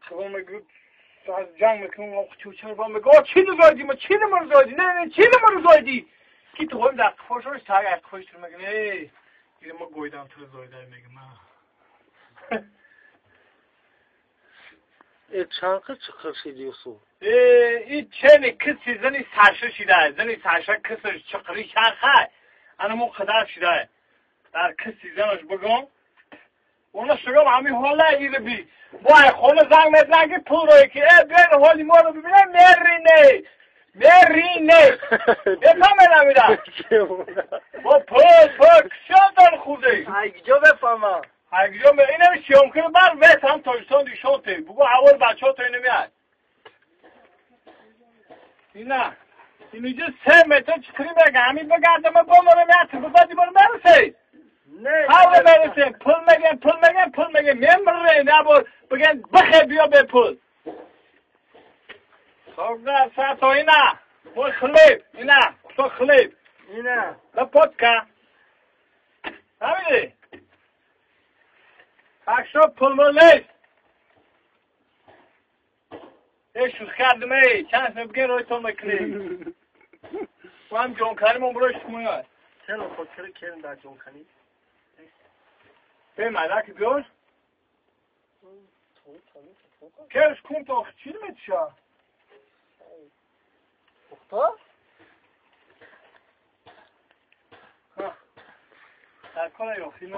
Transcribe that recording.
خب میگه از جنگ میکنم چوچر با میگه چی زایدی ما چی نمر زایدی نه چی نمر زایدی کی تو هم در خوشش تاگ خوش تو میگه نه دیگه ما گویدم تو زایده میگه ما چانقه چقدر دیوسو این چه کسی زنی سرشه شیده زنی سرشه کسش چقری چرخه انا مو خدر شیده در کسی زنش بگم اونا شگم همین حالا ایره بی وای خونه زنگ مزنگی پول روی که بین حالی ما رو ببینه مرینه بفهمه نمیدم با پول کشان دار خوده اگجا بفهمم اگجا اینم شیام کنه بر ویت هم تاجستان دیشانته بگو اول بچه ها تا اینه میاد اینه اینجا 3 متر چطوری بگه همین بگردم با ما رو میاد بزادی برو برسه حالا برسه پول میگن میمره نبور بگن بخیر بیا به پول خب نه ساعتا اینه مو خلیب اینه تو خلیب اینه لپوت که نمیدی اکشا پول ملیست ایشوز کردم ای چند بگن روی تو مکنی و هم جونکاریمون بروش کمونه چرا خود کرن در جونکانی به مدک بیار کرش کن تا چی رو میتشا اختا در کنه یا خیلی